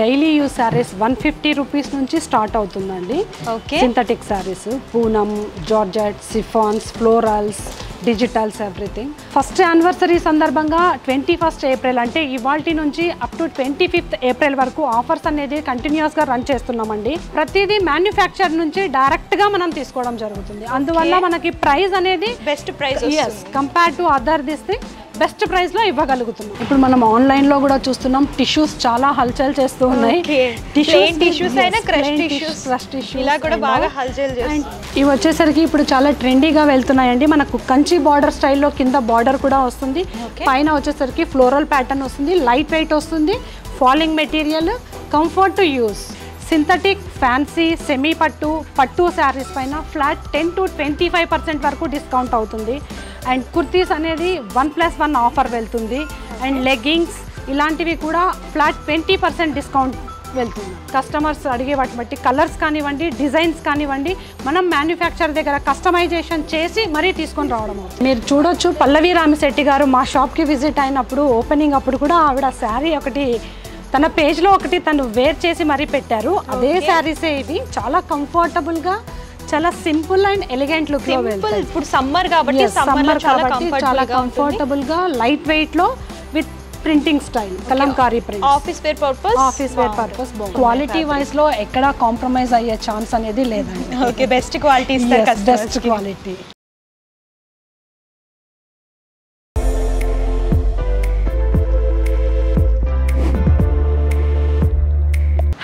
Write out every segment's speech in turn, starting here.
Daily use saris 150 rupees నుంచి start అవుతుందండి. Okay, synthetic saris, Poonam, georgette, chiffons, florals, digitals, everything. First anniversary సందర్భంగా 21 April అంటే ఇవాల్టి నుంచి అప్ టు 25 ఏప్రిల్ వరకు ఆఫర్స్ అనేది కంటిన్యూస్గా రన్ చేస్తున్నామండి. ప్రతిదీ మ్యానుఫ్యాక్చర్ నుంచి డైరెక్ట్గా మనం తీసుకోవడం జరుగుతుంది. అందువల్ల మనకి ప్రైస్ అనేది best price compare to other this thing best ప్రైస్లో ఇవ్వగలుగుతున్నాం. ఇప్పుడు మనం ఆన్లైన్లో కూడా చూస్తున్నాం, టిష్యూస్ చాలా హల్చల్ చేస్తూ ఉన్నాయి. టిష్యూస్ అయినా క్రష్ టిష్యూస్ ఇలా కూడా బాగా హల్చల్ చేస్తాయి. ఇవి వచ్చేసరికి ఇప్పుడు చాలా ట్రెండీగా వెళ్తున్నాయండి. మనకు కంచి బార్డర్ స్టైల్లో కింద బార్డర్ కూడా వస్తుంది, పైన వచ్చేసరికి ఫ్లోరల్ ప్యాటర్న్ వస్తుంది, లైట్ వెయిట్ వస్తుంది, falling material, comfort to use. Synthetic, fancy, semi పట్టు శారీస్ పైన ఫ్లాట్ 10 to 25% వరకు డిస్కౌంట్ అవుతుంది. అండ్ కుర్తీస్ అనేది 1+1 ఆఫర్ వెళ్తుంది. అండ్ లెగ్గింగ్స్ ఇలాంటివి కూడా ఫ్లాట్ 20% డిస్కౌంట్ వెళ్తుంది. కస్టమర్స్ అడిగే వాటి బట్టి కలర్స్ కానివ్వండి, డిజైన్స్ కానివ్వండి, మనం మ్యానుఫ్యాక్చర్ దగ్గర కస్టమైజేషన్ చేసి మరీ తీసుకొని రావడం అవుతుంది. మీరు చూడొచ్చు, పల్లవి రామిశెట్టి గారు మా షాప్కి విజిట్ అయినప్పుడు ఓపెనింగ్ అప్పుడు కూడా ఆవిడ శారీ ఒకటి తన పేజ్లో ఒకటి తను వేర్ చేసి మరీ పెట్టారు. అదే శారీసే ఇవి, చాలా కంఫర్టబుల్గా, చాలా సింపుల్ అండ్ ఎలిగెంట్ లుక్ లో వెళ్తాయి. ఇప్పుడు సమ్మర్ కాబట్టి చాలా కంఫర్టబుల్ గా, లైట్ వెయిట్ లో, with printing style, Kalamkari print, office wear purpose quality wise లో ఎక్కడ కాంప్రమైజ్ అయ్యే ఛాన్స్ అనేది లేదండి. ఓకే, బెస్ట్ క్వాలిటీ ఇస్తారు, best quality.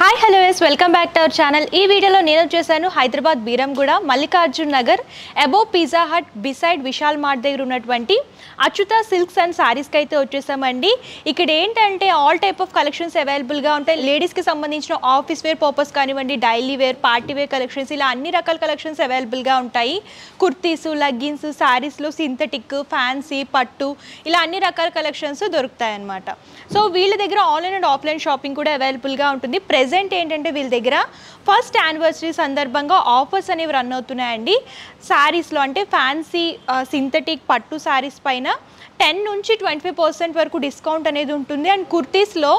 Hi hello yes, welcome back to our channel. ఈ వీడియోలో నేను వచ్చేసాను Hyderabad Beeramguda Mallikarjun Nagar above pizza hut beside Vishal mart దగ్గర ఉన్నటువంటి అచ్యుత సిల్క్స్ అండ్ శారీస్కి అయితే వచ్చేసామండి. ఇక్కడ ఏంటంటే ఆల్ టైప్ ఆఫ్ కలెక్షన్స్ అవైలబుల్గా ఉంటాయి. లేడీస్కి సంబంధించిన ఆఫీస్ వేర్ పర్పస్ కానివ్వండి, daily wear, party wear collections, ఇలా అన్ని రకాల కలెక్షన్స్ అవైలబుల్గా ఉంటాయి. కుర్తీస్, లెగ్గిన్స్, శారీస్లో సింథటిక్, ఫ్యాన్సీ, పట్టు, ఇలా అన్ని రకాల కలెక్షన్స్ దొరుకుతాయి అన్నమాట. సో వీళ్ళ దగ్గర ఆన్లైన్ అండ్ ఆఫ్లైన్ షాపింగ్ కూడా అవైలబుల్గా ఉంటుంది. ప్రెజెంట్ ఏంటంటే వీళ్ళ దగ్గర ఫస్ట్ యానివర్సరీ సందర్భంగా ఆఫర్స్ అనేవి రన్ అవుతున్నాయండి. శారీస్లో అంటే ఫ్యాన్సీ, సింథటిక్, పట్టు శారీస్ పైన 10 నుంచి 25% వరకు డిస్కౌంట్ అనేది ఉంటుంది. అండ్ కుర్తీస్లో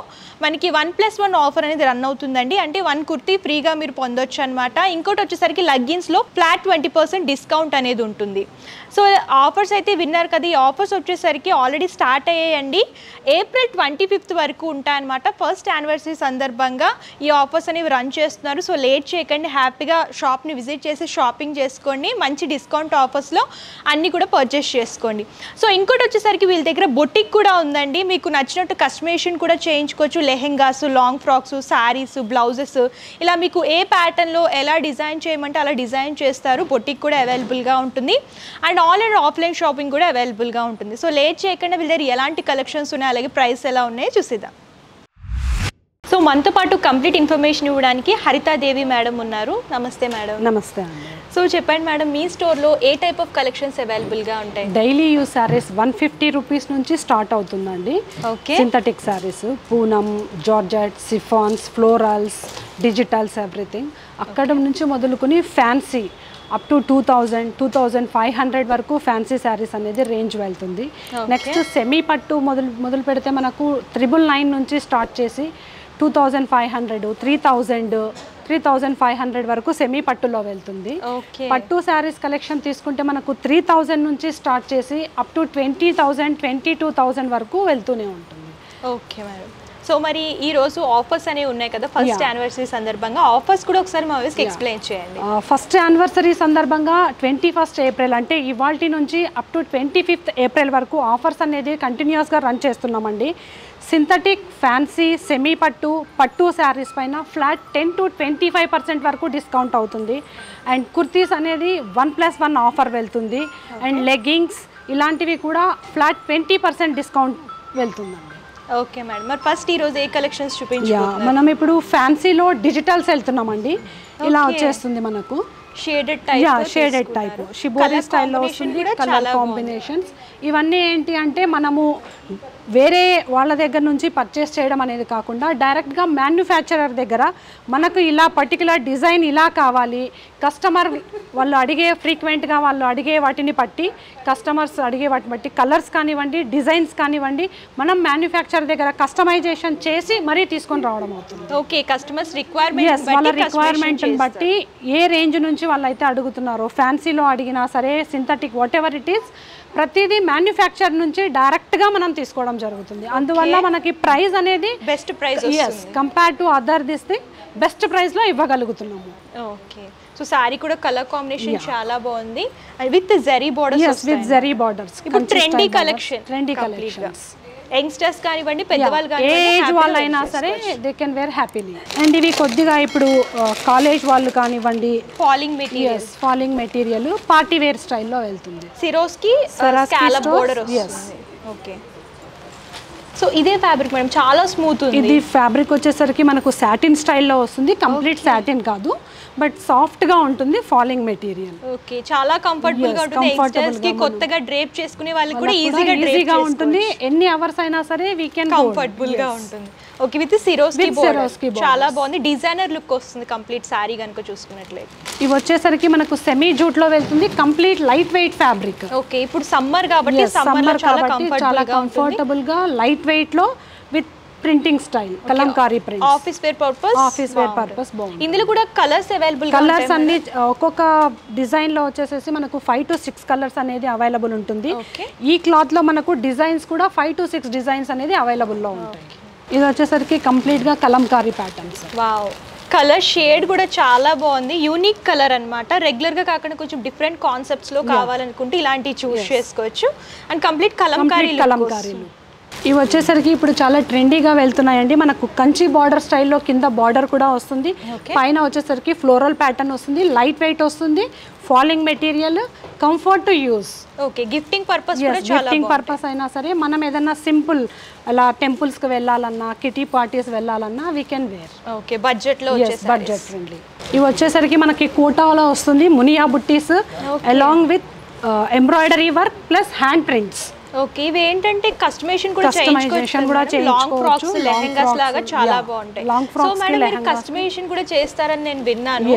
మనకి 1+1 ఆఫర్ అనేది రన్ అవుతుందండి. అంటే 1 కుర్తీ ఫ్రీగా మీరు పొందొచ్చు అనమాట. ఇంకోటి వచ్చేసరికి లెగ్గిన్స్లో ఫ్లాట్ 20% డిస్కౌంట్ అనేది ఉంటుంది. సో ఆఫర్స్ అయితే విన్నారు కదా. ఈ ఆఫర్స్ వచ్చేసరికి ఆల్రెడీ స్టార్ట్ అయ్యాయండి. ఏప్రిల్ 25 వరకు ఉంటాయన్నమాట. ఫస్ట్ యానివర్సరీ సందర్భంగా ఈ ఆఫర్స్ అనేవి రన్ చేస్తున్నారు. సో లేట్ చేయకండి, హ్యాపీగా షాప్ని విజిట్ చేసి షాపింగ్ చేసుకోండి. మంచి డిస్కౌంట్ ఆఫర్స్లో అన్నీ కూడా పర్చేస్ చేసుకోండి. సో ఇంకోటి వచ్చేసరికి వీళ్ళ దగ్గర బొటిక్ కూడా ఉందండి. మీకు నచ్చినట్టు కస్టమైజేషన్ కూడా చేయించుకోవచ్చు. Lehengas, long frocks, saris, blouses, ఇలా మీకు ఏ ప్యాటర్న్లో ఎలా డిజైన్ చేయమంటే అలా డిజైన్ చేస్తారు. బొటిక్ కూడా అవైలబుల్గా ఉంటుంది. అండ్ ఆన్లైన్ ఆఫ్లైన్ షాపింగ్ కూడా అవైలబుల్గా ఉంటుంది. సో లేట్ చేయకుండా వీళ్ళ దగ్గర ఎలాంటి కలెక్షన్స్ ఉన్నాయి, అలాగే ప్రైస్ ఎలా ఉన్నాయో చూసిద్దాం. సో మనతో పాటు కంప్లీట్ ఇన్ఫర్మేషన్ ఇవ్వడానికి హరితాదేవి మేడం ఉన్నారు. నమస్తే మేడం. నమస్తే అండి. సో చెప్పండి మేడం, మీ స్టోర్లో ఏ టైప్ ఆఫ్ కలెక్షన్స్ అవైలబుల్గా ఉంటాయి? డైలీ యూస్ సారీస్ 150 రూపీస్ నుంచి స్టార్ట్ అవుతుందండి. Okay, synthetic saris, Poonam, georgette, chiffons, florals, digitals, everything. అక్కడ నుంచి మొదలుకొని ఫ్యాన్సీ అప్ టు 2500 వరకు ఫ్యాన్సీ శారీస్ అనేది రేంజ్ వెళ్తుంది. నెక్స్ట్ సెమీ పట్టు మొదలు పెడితే మనకు 999 నుంచి స్టార్ట్ చేసి 2500, 3500 వరకు సెమీ పట్టులో వెళ్తుంది. పట్టు శారీస్ కలెక్షన్ తీసుకుంటే మనకు 3000 నుంచి స్టార్ట్ చేసి అప్ టు 20,000, 22,000 వరకు వెళ్తూనే ఉంటుంది. Okay madam. సో మరి ఈ రోజు ఆఫర్స్ అనేవి ఉన్నాయి కదా, ఫస్ట్ యానివర్సరీ సందర్భంగా ఆఫర్స్ కూడా ఒకసారి మా వ్యూవర్స్కి ఎక్స్ప్లెయిన్ చేయండి. ఫస్ట్ యానివర్సరీ సందర్భంగా 21 ఏప్రిల్ అంటే ఇవాల్టి నుంచి అప్ టు 25 ఏప్రిల్ వరకు ఆఫర్స్ అనేది కంటిన్యూస్గా రన్ చేస్తున్నామండి. సింథటిక్, ఫ్యాన్సీ, సెమీ పట్టు శారీస్ పైన ఫ్లాట్ 10 to 25% వరకు డిస్కౌంట్ అవుతుంది. అండ్ కుర్తీస్ అనేది 1+1 ఆఫర్ వెళ్తుంది. అండ్ లెగ్గింగ్స్ ఇలాంటివి కూడా ఫ్లాట్ 20% డిస్కౌంట్ వెళ్తుందండి. ఓకే మేడం, మరి ఫస్ట్ ఈరోజు ఏ కలెక్షన్స్ చూపించాలి? మనం ఇప్పుడు ఫ్యాన్సీలో డిజిటల్స్ వెళ్తున్నామండి. ఇలా వచ్చేస్తుంది మనకు షేడెడ్ టైప్ షిబోరి స్టైల్లో వస్తుంది. కలర్ కాంబినేషన్స్ ఇవన్నీ ఏంటి అంటే మనము వేరే వాళ్ళ దగ్గర నుంచి పర్చేస్ చేయడం అనేది కాకుండా డైరెక్ట్గా మ్యానుఫ్యాక్చరర్ దగ్గర మనకు ఇలా పర్టికులర్ డిజైన్ ఇలా కావాలి, కస్టమర్ వాళ్ళు అడిగే ఫ్రీక్వెంట్గా వాళ్ళు అడిగే వాటిని బట్టి, కస్టమర్స్ అడిగే వాటిని బట్టి కలర్స్ కానివ్వండి, డిజైన్స్ కానివ్వండి, మనం మ్యానుఫ్యాక్చరర్ దగ్గర కస్టమైజేషన్ చేసి మరీ తీసుకొని రావడం అవుతుంది. ఓకే, కస్టమర్స్ రిక్వైర్మెంట్ వాళ్ళ రిక్వైర్మెంట్ని బట్టి ఏ రేంజ్ నుంచి వాళ్ళు అయితే అడుగుతున్నారో, ఫ్యాన్సీలో అడిగినా సరే, synthetic whatever it is, ప్రతిదీ మ్యానుఫ్యాక్చర్ నుంచి డైరెక్ట్గా మనం తీసుకోవడం జరుగుతుంది. అందువల్ల మనకి ప్రైస్ అనేది best price compare to other this thing best ప్రైస్లో ఇవ్వగలుగుతున్నాము. ఓకే, సో సారీ కూడా కలర్ కాంబినేషన్ చాలా బాగుంది with zari borders. With zari borders trendy collections. Youngsters కానివ్వండి, పెద్దవాళ్ళు కానివ్వండి, ఏజ్ వాళ్ళైనా సరే they can wear happily. And ఇవి కొద్దిగా ఇప్పుడు కాలేజ్ వాళ్ళు కానివ్వండి, ఫాలింగ్ మెటీరియల్ పార్టీ వేర్ స్టైల్లో వెళ్తుంది. సిరోస్కి స్కాలప్ బోర్డర్ వస్తుంది. ఓకే, సో ఇదే ఫ్యాబ్రిక్ మేడం, చాలా స్మూత్ ఉంది. ఇది ఫ్యాబ్రిక్ వచ్చేసరికి మనకు సాటిన్ స్టైల్లో వస్తుంది. కంప్లీట్ సాటిన్ కాదు, బట్ సాఫ్ట్ గా ఉంటుంది. Falling material. ఓకే, చాలా కంఫర్టబుల్ గా ఉంటుంది. యంగ్స్టర్స్ కి కొత్తగా డ్రేప్ చేసుకునే వాళ్ళకి కూడా ఈజీగా ఉంటుంది. ఎన్ని అవర్స్ అయినా సరే వీ కెన్ కంఫర్టబుల్ గా ఉంటుంది. ఓకే, విత్ సిరోస్కి బోర్డర్ చాలా బాగుంది. డిజైనర్ లుక్ వస్తుంది కంప్లీట్ సారీ కనుక చూసుకున్నట్లయితే. ఇవి వచ్చేసరికి మనకు సెమీ జూట్ లో వెళ్తుంది. Complete light weight fabric. Okay, ఇప్పుడు సమ్మర్ కాబట్టి చాలా కంఫర్టబుల్ గా లైట్ వెయిట్ లో with printing style, Kalamkari print. Office wear purpose బాగుంది. ఇందులో కూడా కలర్స్ అవైలబుల్. కలర్స్ అన్ని ఒక్కొక్క డిజైన్ లో వచ్చేసేసి మనకు 5 to 6 కలర్స్ అనేది అవైలబుల్ ఉంటుంది. ఈ క్లాత్ లో మనకు డిజైన్స్ కూడా 5 to 6 డిజైన్స్ అనేది అవైలబుల్ లో ఉంటాయి. ఇది వచ్చేసరికి కంప్లీట్ గా Kalamkari patterns. Wow, colour shade కూడా చాలా బాగుంది. యూనిక్ కలర్ అన్నమాట. రెగ్యులర్ గా కాకుండా కొంచెం డిఫరెంట్ కాన్సెప్ట్స్ లో కావాలనుకుంటే ఇలాంటివి చూస్ చేసుకోవచ్చు. And complete Kalamkari. ఇవి వచ్చేసరికి ఇప్పుడు చాలా ట్రెండీగా వెళ్తున్నాయండి. మనకు కంచి బార్డర్ స్టైల్లో కింద బార్డర్ కూడా వస్తుంది. పైన వచ్చేసరికి ఫ్లోరల్ ప్యాటర్న్ వస్తుంది. లైట్ వెయిట్ వస్తుంది. Falling material, comfort to use. Okay, gifting purpose కూడా చాలా గిఫ్టింగ్ పర్పస్ అయినా సరే, మనం ఏదైనా సింపుల్ అలా టెంపుల్స్ కి వెళ్ళాలన్నా, కిటీ పార్టీస్ వెళ్ళాలన్నా we can wear. Okay, budget లో బడ్జెట్ ఫ్రెండ్లీ. ఇవి వచ్చేసరికి మనకి కోటాలో వస్తుంది. మునియా బుట్టీస్ along with embroidery work plus hand prints. Okay, ఇవి ఏంటంటే కస్టమైజేషన్ కూడా చేయించుకోవచ్చు. లాంగ్ ఫ్రాక్స్, లెహెంగాస్ లాగా చాలా బాగుంటాయి. సో మేడం, మీరు కస్టమైజేషన్ కూడా చేస్తారని నేను విన్నాను.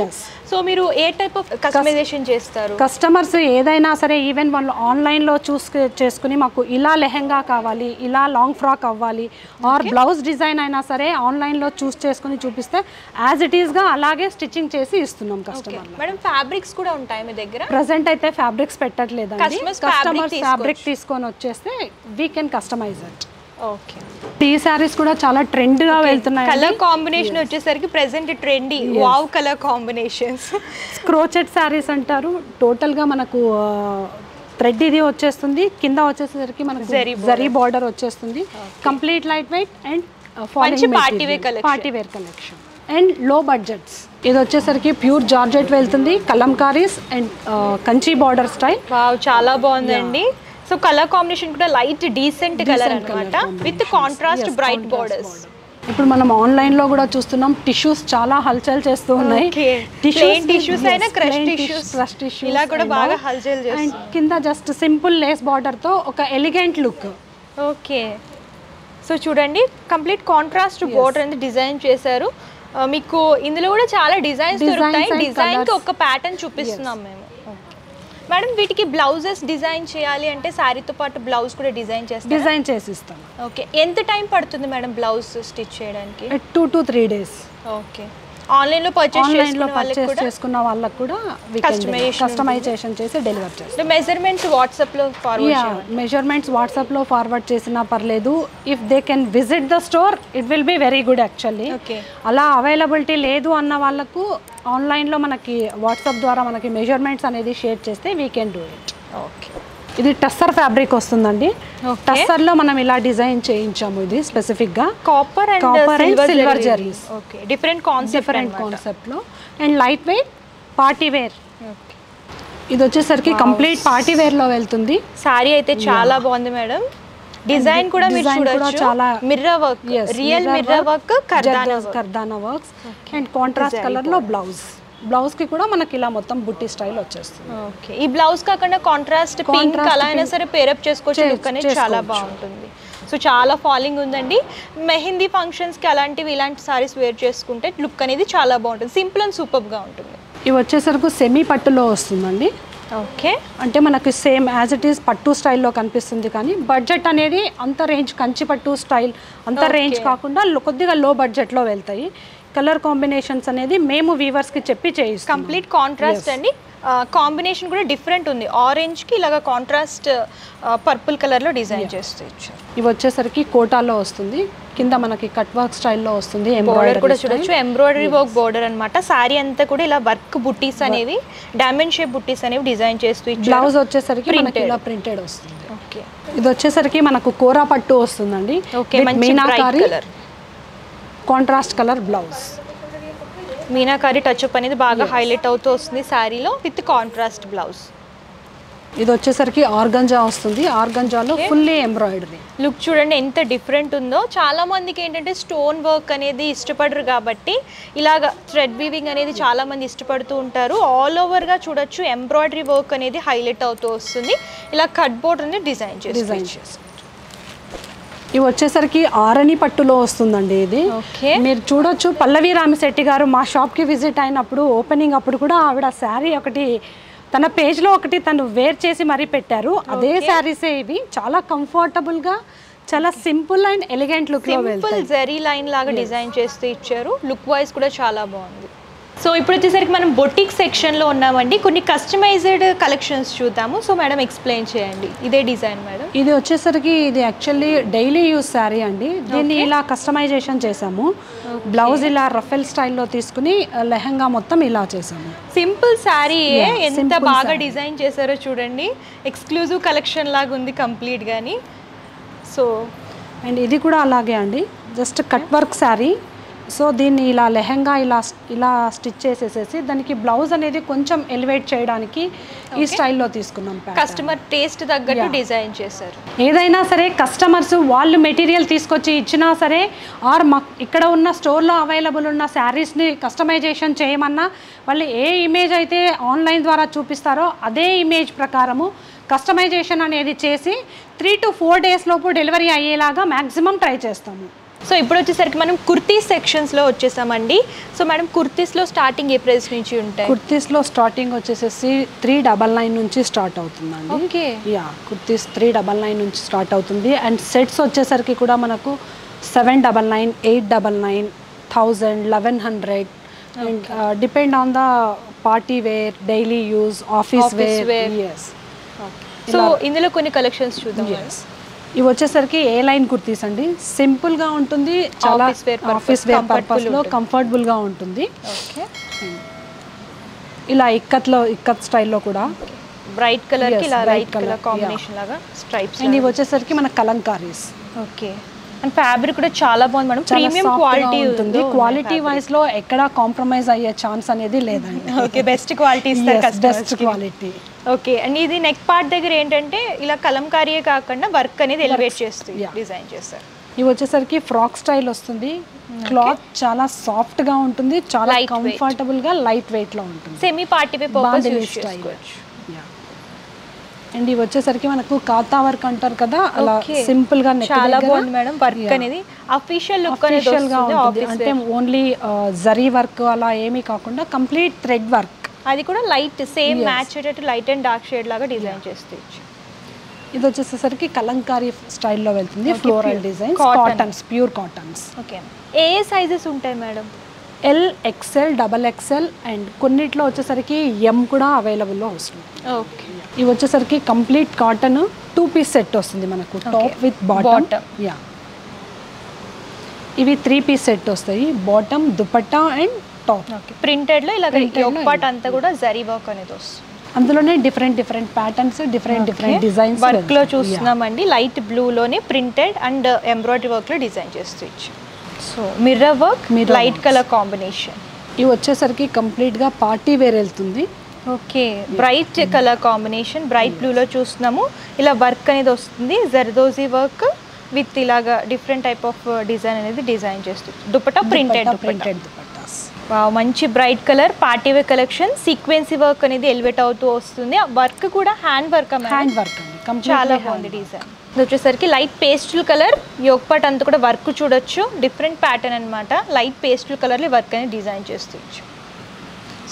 సో మీరు ఏ టైప్ ఆఫ్ కస్టమైజేషన్ చేస్తారు? కస్టమర్స్ ఏదైనా సరే, ఈవెన్ వాళ్ళు ఆన్లైన్లో చూస్ చేసుకుని మాకు ఇలా లెహెంగా కావాలి, ఇలా లాంగ్ ఫ్రాక్ అవ్వాలి, ఆర్ బ్లౌజ్ డిజైన్ అయినా సరే ఆన్లైన్లో చూస్ చేసుకుని చూపిస్తే యాజ్ ఇట్ ఈస్గా అలాగే స్టిచ్చింగ్ చేసి ఇస్తున్నాం కస్టమర్. మేడం, ఫ్యాబ్రిక్స్ కూడా ఉంటాయి మీ దగ్గర? ప్రెసెంట్ అయితే ఫ్యాబ్రిక్స్ పెట్టట్లేదు. కస్టమర్స్ ఫ్యాబ్రిక్ తీసుకొని వచ్చేస్తే we can customize it. Okay, ఈ సారీస్ కూడా చాలా ట్రెండ్ గా వెళ్తున్నాయి. కలర్ కాంబినేషన్ వచ్చేసరికి present trendy. Wow, colour combinations. Crochet saris అంటారు. టోటల్ గా మనకు థ్రెడ్ ఇది వచ్చేస్తుంది. కింద వచ్చేసరికి మనకు జరీ బార్డర్ వచ్చేస్తుంది. Complete light weight and party wear collection and low budgets. ఇది వచ్చేసరికి ప్యూర్ జార్జెట్ వెళ్తుంది. Kalamkaris and Kanchi border style. Wow, చాలా బాగుందండి. సో కలర్ కాంబినేషన్ కూడా లైట్ డీసెంట్ కలర్ అన్నమాట విత్ కాంట్రాస్ట్ బ్రైట్ బోర్డర్స్. ఇప్పుడు మనం ఆన్లైన్ లో కూడా చూస్తున్నాం, టిష్యూస్ చాలా హల్చల్ చేస్తూ ఉన్నాయి. టిష్యూస్ అయినా క్రష్ టిష్యూస్ ఇలా కూడా బాగా హల్చల్ చేస్తారు. అండ్ కింద జస్ట్ సింపుల్ లేస్ బార్డర్ తో ఒక ఎలిగెంట్ లుక్. ఓకే, సో చూడండి కంప్లీట్ కాంట్రాస్ట్ బోర్డర్ అనేది డిజైన్ చేశారు. మీకు ఇందులో కూడా చాలా డిజైన్స్ దొరుకుతాయి. డిజైన్ కి ఒక ప్యాటర్న్ చూపిస్తున్నాం మేము. మేడం, వీటికి బ్లౌజెస్ డిజైన్ చేయాలి అంటే శారీతో పాటు బ్లౌజ్ కూడా డిజైన్ చేసి ఇస్తాం. ఓకే, ఎంత టైం పడుతుంది మేడం బ్లౌజ్ స్టిచ్ చేయడానికి? 2 to 3 days. ఓకే, ఆన్లైన్లో పర్చేస్ చేసుకున్న వాళ్ళకి కూడా కస్టమైజేషన్ చేసి డెలివర్ చేస్తాం. మెజర్మెంట్స్ వాట్సాప్లో ఫార్వర్డ్ చేసినా పర్లేదు. If they can visit the store it will be very good actually. అలా అవైలబిలిటీ లేదు అన్న వాళ్ళకు ఆన్లైన్లో మనకి వాట్సాప్ ద్వారా మనకి మెజర్మెంట్స్ అనేది షేర్ చేస్తే we can do it. Okay, ఇది టస్సర్ ఫ్యాబ్రిక్ వస్తుందండి. టస్సర్ లో మనం ఇలా డిజైన్ చేయించాము. ఇది స్పెసిఫిక్ గా copper and silver zaris. Okay, different concept లో and lightweight party wear. ఇది వచ్చేసరికి కంప్లీట్ పార్టీ వేర్ లో వెళ్తుంది. సారీ అయితే చాలా బాగుంది మేడం. డిజైన్ కూడా మీరు చూడొచ్చు. చాలా mirror work, real mirror work, కర్దానా వర్క్స్ అండ్ కాంట్రాస్ట్ కలర్ లో బ్లౌజ్ కి కూడా మనకి ఇలా మొత్తం బుట్టి స్టైల్ వచ్చేస్తుంది. ఓకే, ఈ బ్లౌజ్ కాకుండా కాంట్రాస్ట్ పింక్ అలా అయినా సరే పేరప్ చేసుకోవచ్చు. లుక్ అనేది చాలా బాగుంటుంది. సో చాలా ఫాలింగ్ ఉందండి. మెహందీ ఫంక్షన్స్కి అలాంటివి ఇలాంటి సారీస్ వేర్ చేసుకుంటే లుక్ అనేది చాలా బాగుంటుంది, సింపుల్ అండ్ సూపర్గా ఉంటుంది. ఇవి వచ్చేసరికి సెమీ పట్టులో వస్తుందండి. ఓకే, అంటే మనకి సేమ్ యాజ్ ఇట్ ఈస్ పట్టు స్టైల్లో కనిపిస్తుంది, కానీ బడ్జెట్ అనేది అంత రేంజ్ కంచి పట్టు స్టైల్ అంత రేంజ్ కాకుండా కొద్దిగా లో బడ్జెట్లో వెళ్తాయి. కలర్ కాంబినేషన్స్ అనేది మేము వీవర్స్కి చెప్పి చేయిస్తాం. కంప్లీట్ కాంట్రాస్ట్ అండి. కాంబినేషన్ కూడా డిఫరెంట్ ఉంది, ఆరెంజ్కి ఇలాగ కాంట్రాస్ట్ పర్పుల్ కలర్లో డిజైన్ చేస్తూ ఇచ్చారు. ఇవి వచ్చేసరికి కోటాలో వస్తుంది, కింద మనకి కట్ వర్క్ స్టైల్లో వస్తుంది. బోర్డర్ కూడా చూడొచ్చు, ఎంబ్రాయిడరీ వర్క్ బోర్డర్ అన్నమాట. సారీ అంతా కూడా ఇలా వర్క్ బుట్టీస్ అనేవి, డైమండ్ షేప్ బుట్టీస్ అనేవి డిజైన్ చేస్తూ ఇచ్చారు. బ్లౌజ్ వచ్చేసరికి మనకి ఇలా ప్రింటెడ్ వస్తుంది. ఓకే, ఇది వచ్చేసరికి మనకు కోరా పట్టు వస్తుందండి. ఓకే, మంచి meenakari colour, contrast colour blouse. Meenakari touch up అనేది బాగా హైలైట్ అవుతూ వస్తుంది శారీలో విత్ కాంట్రాస్ట్ బ్లౌజ్. ఇది వచ్చేసరికి ఆర్గంజా వస్తుంది, ఆర్గంజాలో ఫుల్లీ ఎంబ్రాయిడరీ. లుక్ చూడండి ఎంత డిఫరెంట్ ఉందో. చాలా మందికి ఏంటంటే స్టోన్ వర్క్ అనేది ఇష్టపడరు కాబట్టి ఇలాగ థ్రెడ్ వీవింగ్ అనేది చాలా మంది ఇష్టపడుతూ ఉంటారు. ఆల్ ఓవర్గా చూడొచ్చు ఎంబ్రాయిడరీ వర్క్ అనేది హైలైట్ అవుతూ వస్తుంది. ఇలా కట్ బోర్డర్ అనేది డిజైన్ చేసి. ఇవి వచ్చేసరికి ఆరణి పట్టులో వస్తుందండి. ఇది మీరు చూడొచ్చు, పల్లవి రామిశెట్టి గారు మా షాప్కి విజిట్ అయినప్పుడు ఓపెనింగ్ అప్పుడు కూడా ఆవిడ శారీ ఒకటి తన పేజ్లో ఒకటి తను వేర్ చేసి మరీ పెట్టారు. అదే శారీసే ఇవి, చాలా కంఫర్టబుల్గా, చాలా సింపుల్ అండ్ ఎలిగెంట్ లుక్లో వెళ్తాయి. జరీ లైన్ లాగా డిజైన్ చేస్తూ ఇచ్చారు, లుక్ వైజ్ కూడా చాలా బాగుంది. సో ఇప్పుడు వచ్చేసరికి మనం బొటిక్ సెక్షన్లో ఉన్నామండి. కొన్ని కస్టమైజ్డ్ కలెక్షన్స్ చూద్దాము. సో మేడం ఎక్స్ప్లెయిన్ చేయండి. ఇదే డిజైన్ మేడం. ఇది వచ్చేసరికి ఇది యాక్చువల్లీ డైలీ యూజ్ శారీ అండి. దీన్ని ఇలా కస్టమైజేషన్ చేసాము. బ్లౌజ్ ఇలా రఫెల్ స్టైల్లో తీసుకుని లెహంగా మొత్తం ఇలా చేసాము. సింపుల్ శారీ ఎంత బాగా డిజైన్ చేశారో చూడండి. ఎక్స్క్లూజివ్ కలెక్షన్ లాగా ఉంది కంప్లీట్ గాని. సో అండ్ ఇది కూడా అలాగే అండి, just cut work sari. So దీన్ని ఇలా లెహంగా ఇలా స్టిచ్ చేసేసేసి దానికి బ్లౌజ్ అనేది కొంచెం ఎలివేట్ చేయడానికి ఈ స్టైల్లో తీసుకున్నాం. కస్టమర్ టేస్ట్ తగ్గట్టు డిజైన్ చేశారు. ఏదైనా సరే కస్టమర్స్ వాళ్ళు మెటీరియల్ తీసుకొచ్చి ఇచ్చినా సరే, ఆర్ ఇక్కడ ఉన్న స్టోర్లో అవైలబుల్ ఉన్న శారీస్ని కస్టమైజేషన్ చేయమన్నా వాళ్ళు ఏ ఇమేజ్ అయితే ఆన్లైన్ ద్వారా చూపిస్తారో అదే ఇమేజ్ ప్రకారము కస్టమైజేషన్ అనేది చేసి 3 to 4 days లోపు డెలివరీ అయ్యేలాగా మ్యాక్సిమం ట్రై చేస్తాము. సో ఇప్పుడు వచ్చేసరికి మనం కుర్తీస్ సెక్షన్స్లో వచ్చేసామండి. సో మేడం కుర్తీస్లో స్టార్టింగ్ ఏ ప్రైస్ నుంచి ఉంటాయి? కుర్తీస్లో స్టార్టింగ్ వచ్చేసేసి 399 నుంచి స్టార్ట్ అవుతుందండి. ఓకే, యా, కుర్తీస్ 399 నుంచి స్టార్ట్ అవుతుంది. అండ్ సెట్స్ వచ్చేసరికి కూడా మనకు 799, 899, 1000, 1100 and depend on the party wear, daily use, office wear. Yes, so ఇందులో కొన్ని కలెక్షన్స్ చూద్దాం. ఇవి వచ్చేసరికి ఏ లైన్ కుర్తీస్ అండి, సింపుల్గా ఉంటుంది, చాలా ఆఫీస్ వేర్ పర్పస్లో కంఫర్టబుల్గా ఉంటుంది. ఓకే, ఇలా ఇక్కత్ స్టైల్లో కూడా బ్రైట్ కలర్ కి ఇలా లైట్ కలర్ కాంబినేషన్ లాగా స్ట్రైప్స్. అండ్ ఇవి వచ్చేసరికి మన కలంకారీస్. ఓకే, అండ్ ఫ్యాబ్రిక్ కూడా చాలా బాగుంది మేడం, ప్రీమియం క్వాలిటీ ఉంటుంది. క్వాలిటీ వైజ్ లో ఎక్కడ కాంప్రమైజ్ అయ్యే ఛాన్స్ అనేది లేదండి. ఓకే, బెస్ట్ క్వాలిటీ ఇస్తారు, బెస్ట్ క్వాలిటీ. ఓకే, అండ్ ఇది నెక్ పార్ట్ దగ్గర ఏంటంటే ఇలా కలంకారీయే కాకుండా వర్క్ అనేది ఎలివేట్ చేస్తూ డిజైన్ చేస్తారు. ఇవి వచ్చేసరికి ఫ్రాక్ స్టైల్ వస్తుంది. క్లాత్ చాలా సాఫ్ట్ గా ఉంటుంది, చాలా కంఫర్టబుల్ గా లైట్ వెయిట్ లో ఉంటుంది. Semi party wear purpose use చేసుకోవచ్చు. అండ్ ఇవి వచ్చేసరికి మనకు కాతా వర్క్ అంటారు కదా, అలా సింపుల్ గా చాలా బాగుంది మేడం. వర్క్ అనేది అఫీషియల్ లుక్ అనేది ఉంటుంది, అంటే ఓన్లీ జరీ వర్క్ అలా ఏమీ కాకుండా కంప్లీట్ థ్రెడ్ వర్క్. అది కూడా లైట్ సేమ్ మ్యాచ్ అయ్యేటట్టు లైట్ అండ్ డార్క్ షేడ్ లాగా డిజైన్ చేస్తే. ఇది వచ్చేసరికి కలంకారీ స్టైల్లో వెళ్తుంది. Floral design, cottons, pure cottons. Okay, ఏ సైజెస్ ఉంటాయి madam? L, XL, XXL and కొన్నిట్లో వచ్చేసరికి M కూడా అవైలబుల్లో వస్తుంది. ఓకే, ఇవి వచ్చేసరికి కంప్లీట్ కాటన్ 2 piece సెట్ వస్తుంది మనకు, టాప్ విత్ బాటమ్. యా, ఇవి 3 piece సెట్ వస్తాయి, bottom, dupatta and top. Okay, printed లో ఇలా యోక్ పార్ట్ అంతా కూడా జరీ వర్క్ అనేది వస్తుంది. అందులోనే different patterns, different designs work లో చూస్తున్నామండి. లైట్ బ్లూ లోనే ప్రింటెడ్ అండ్ ఎంబ్రాయిడరీ వర్క్ లో డిజైన్ చేస్తూ ఇచ్చి. So mirror work, light colour combination. ఇవి వచ్చేసరికి కంప్లీట్ గా పార్టీ వేర్ వెళ్తుంది. Okay, bright colour combination, bright బ్లూలో చూస్తున్నాము. ఇలా వర్క్ అనేది వస్తుంది, జర్దోజీ వర్క్ విత్ ఇలాగా డిఫరెంట్ టైప్ ఆఫ్ డిజైన్ అనేది డిజైన్ చేస్తుంది. దుపట్టా ప్రింటెడ్ దుపట్టాస్. మంచి bright colour party wear collection. Sequence work అనేది ఎలివేట్ అవుతూ వస్తుంది. వర్క్ కూడా హ్యాండ్ వర్క్ అండి, చాలా బాగుంది డిజైన్. ఇది వచ్చేసరికి light pastel colour, yoke part అంతా కూడా వర్క్ చూడొచ్చు, డిఫరెంట్ ప్యాటర్న్ అనమాట. లైట్ పేస్టల్ కలర్లో వర్క్ అనేది డిజైన్ చేస్తూ.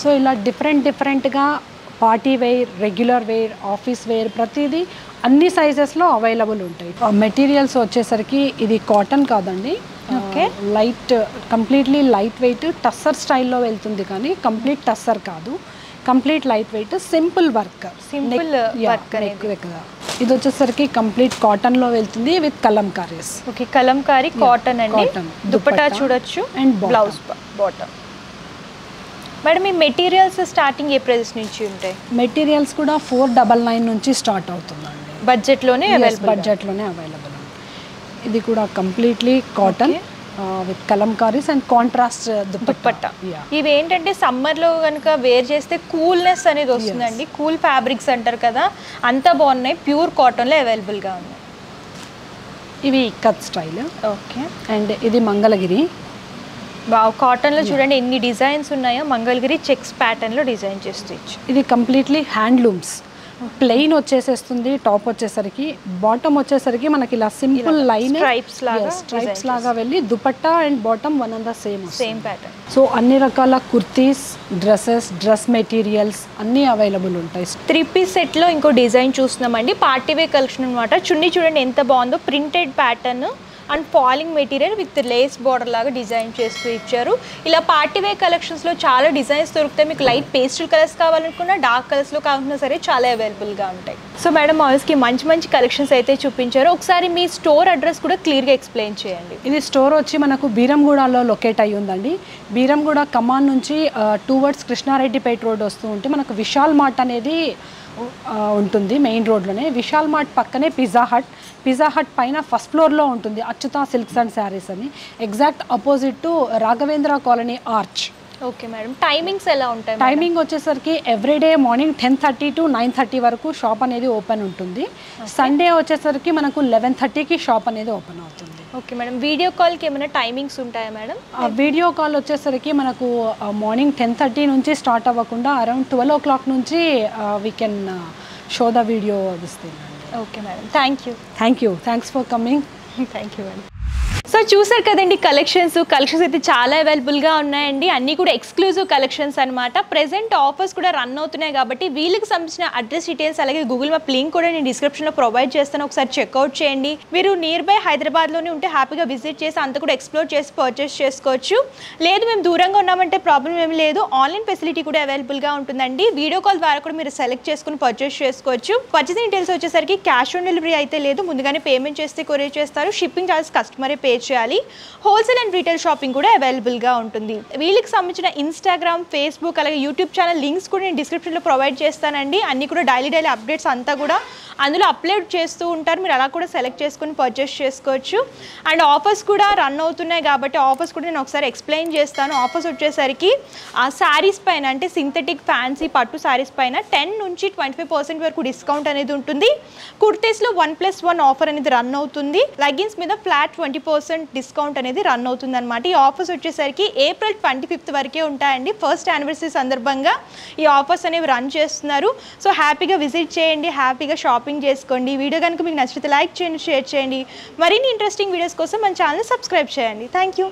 సో ఇలా డిఫరెంట్గా party wear, regular wear, office wear ప్రతిదీ అన్ని సైజెస్లో అవైలబుల్ ఉంటాయి. మెటీరియల్స్ వచ్చేసరికి ఇది కాటన్ కాదండి, okay, light, completely light weight tussar స్టైల్లో వెళ్తుంది, కానీ కంప్లీట్ టస్సర్ కాదు, complete light wait simple work. ఇది వచ్చేసరికి కంప్లీట్ కాటన్లో వెళ్తుంది with kalamkaris. Okay, Kalamkari cotton అండి. దుపట్టా చూడొచ్చు అండ్ బ్లౌజ్ బాటమ్. మేడం ఈ మెటీరియల్స్ స్టార్టింగ్ ఏ ప్రైస్ నుంచి ఉంటాయి? మెటీరియల్స్ కూడా 499 నుంచి స్టార్ట్ అవుతుందండి. బడ్జెట్లోనే అవైలబుల్. ఇది కూడా completely cotton with kalamkaris and contrast dupatta. ఇవి ఏంటంటే సమ్మర్లో కనుక వేర్ చేస్తే కూల్నెస్ అనేది వస్తుందండి. కూల్ ఫ్యాబ్రిక్స్ అంటారు కదా, అంతా బాగున్నాయి. ప్యూర్ కాటన్లో అవైలబుల్గా ఉన్నాయి. ఇవి కట్ స్టైల్. ఓకే, అండ్ ఇది మంగళగిరి. కాటన్లో చూడండి ఎన్ని డిజైన్స్ ఉన్నాయో. మంగళగిరి చెక్స్ ప్యాటర్న్లో డిజైన్ చేస్తూ ఇచ్చు. ఇది కంప్లీట్లీ హ్యాండ్లూమ్స్. ప్లెయిన్ వచ్చేసేస్తుంది టాప్ వచ్చేసరికి, బాటమ్ వచ్చేసరికి మనకి ఇలా సింపుల్ లైన్ స్ట్రైప్స్ లాగా వెళ్ళి dupatta and bottom one and the same pattern. So అన్ని రకాల కుర్తీస్, డ్రెస్ మెటీరియల్స్ అన్నీ అవైలబుల్ ఉంటాయి. 3-piece సెట్లో ఇంకో డిజైన్ చూస్తున్నామండి, పార్టీ వేర్ కలెక్షన్ అనమాట. చున్నీ చూడండి ఎంత బాగుందో, printed pattern and falling material with lace border లాగా డిజైన్ చేస్తూ ఇచ్చారు. ఇలా పార్టీ వేర్ కలెక్షన్స్లో చాలా డిజైన్స్ దొరుకుతాయి. మీకు లైట్ పేస్టల్ కలర్స్ కావాలనుకున్నా, డార్క్ కలర్స్లో కావాలన్నా సరే చాలా అవైలబుల్గా ఉంటాయి. సో మేడం మాల్స్కి మంచి కలెక్షన్స్ అయితే చూపించారు. ఒకసారి మీ స్టోర్ అడ్రస్ కూడా క్లియర్గా ఎక్స్ప్లెయిన్ చేయండి. ఇది స్టోర్ వచ్చి మనకు బీరంగూడలో లొకేట్ అయ్యి ఉందండి. బీరంగూడ కమాన్ నుంచి టువర్డ్స్ కృష్ణారెడ్డిపేట రోడ్ వస్తూ ఉంటే మనకు విశాల్ మార్ట్ అనేది ఉంటుంది మెయిన్ రోడ్లోనే. విశాల్ మార్ట్ పక్కనే పిజ్జా హట్ పైన ఫస్ట్ ఫ్లోర్లో ఉంటుంది అచ్యుత సిల్క్స్ అండ్ శారీస్ అని. Exact opposite to Raghavendra colony arch. Okay madam, timings ఎలా ఉంటాయి? టైమింగ్ వచ్చేసరికి ఎవ్రీడే మార్నింగ్ 10:30 to 9:30 వరకు షాప్ అనేది ఓపెన్ ఉంటుంది. సండే వచ్చేసరికి మనకు 11:30కి షాప్ అనేది ఓపెన్ అవుతుంది. ఓకే మేడం, వీడియో కాల్కి ఏమైనా టైమింగ్స్ ఉంటాయా మేడం? వీడియో కాల్ వచ్చేసరికి మనకు మార్నింగ్ 10:30 నుంచి స్టార్ట్ అవ్వకుండా అరౌండ్ 12 o'clock నుంచి we can show the video ఇస్తుంది. Okay madam, thank you. Thanks for coming. Thank you madam. So చూసారు కదండి కలెక్షన్స్ అయితే చాలా అవైలబుల్గా ఉన్నాయండి. అన్నీ కూడా ఎక్స్క్లూజివ్ కలెక్షన్స్ అనమాట. ప్రెజెంట్ ఆఫర్స్ కూడా రన్ అవుతున్నాయి కాబట్టి వీళ్ళకి సంబంధించిన అడ్రస్ డీటెయిల్స్ అలాగే గూగుల్ మ్యాప్ లింక్ కూడా నేను డిస్క్రిప్షన్లో ప్రొవైడ్ చేస్తాను. ఒకసారి చెక్అవుట్ చేయండి. మీరు నియర్ బై హైదరాబాద్లోనే ఉంటే హ్యాపీగా విజిట్ చేసి అంతా కూడా ఎక్స్ప్లోర్ చేసి పర్చేస్ చేసుకోవచ్చు. లేదు మేము దూరంగా ఉన్నామంటే ప్రాబ్లం ఏమి లేదు, ఆన్లైన్ ఫెసిలిటీ కూడా అవైలబుల్గా ఉంటుందండి. వీడియో కాల్ ద్వారా కూడా మీరు సెలెక్ట్ చేసుకుని పర్చేస్ చేసుకోవచ్చు. పర్చేసింగ్ డీటెయిల్స్ వచ్చేసరికి క్యాష్ ఆన్ డెలివరీ అయితే లేదు, ముందుగానే పేమెంట్ చేస్తే కొరియర్ చేస్తారు. షిప్పింగ్ చార్జెస్ కస్టమరే పే చేయాలి. హోల్సేల్ అండ్ రీటైల్ షాపింగ్ కూడా అవైలబుల్గా ఉంటుంది. వీళ్ళకి సంబంధించిన ఇన్స్టాగ్రామ్, ఫేస్బుక్ అలాగే యూట్యూబ్ ఛానల్ లింక్స్ కూడా నేను డిస్క్రిప్షన్లో ప్రొవైడ్ చేస్తానండి. అన్నీ కూడా డైలీ అప్డేట్స్ అంతా కూడా అందులో అప్లోడ్ చేస్తూ ఉంటారు. మీరు అలా కూడా సెలెక్ట్ చేసుకుని పర్చేస్ చేసుకోవచ్చు. అండ్ ఆఫర్స్ కూడా రన్ అవుతున్నాయి కాబట్టి ఆఫర్స్ కూడా నేను ఒకసారి ఎక్స్ప్లెయిన్ చేస్తాను. ఆఫర్స్ వచ్చేసరికి ఆ శారీస్ పైన అంటే సింథటిక్ ఫ్యాన్సీ పట్టు శారీస్ పైన 10 నుంచి 25% వరకు డిస్కౌంట్ అనేది ఉంటుంది. కుర్తీస్లో 1+1 ఆఫర్ అనేది రన్ అవుతుంది. లెగ్గిన్స్ మీద ఫ్లాట్ 20% డిస్కౌంట్ అనేది రన్ అవుతుంది అనమాట. ఈ ఆఫర్స్ వచ్చేసరికి ఏప్రిల్ 25th వరకే ఉంటాయండి. ఫస్ట్ యానివర్సరీ సందర్భంగా ఈ ఆఫర్స్ అనేవి రన్ చేస్తున్నారు. సో హ్యాపీగా విజిట్ చేయండి, హ్యాపీగా షాపింగ్ చేసుకోండి. వీడియో కనుక మీకు నచ్చితే లైక్ చేయండి, షేర్ చేయండి. మరిన్ని ఇంట్రెస్టింగ్ వీడియోస్ కోసం మన ఛానల్ సబ్స్క్రైబ్ చేయండి. Thank you.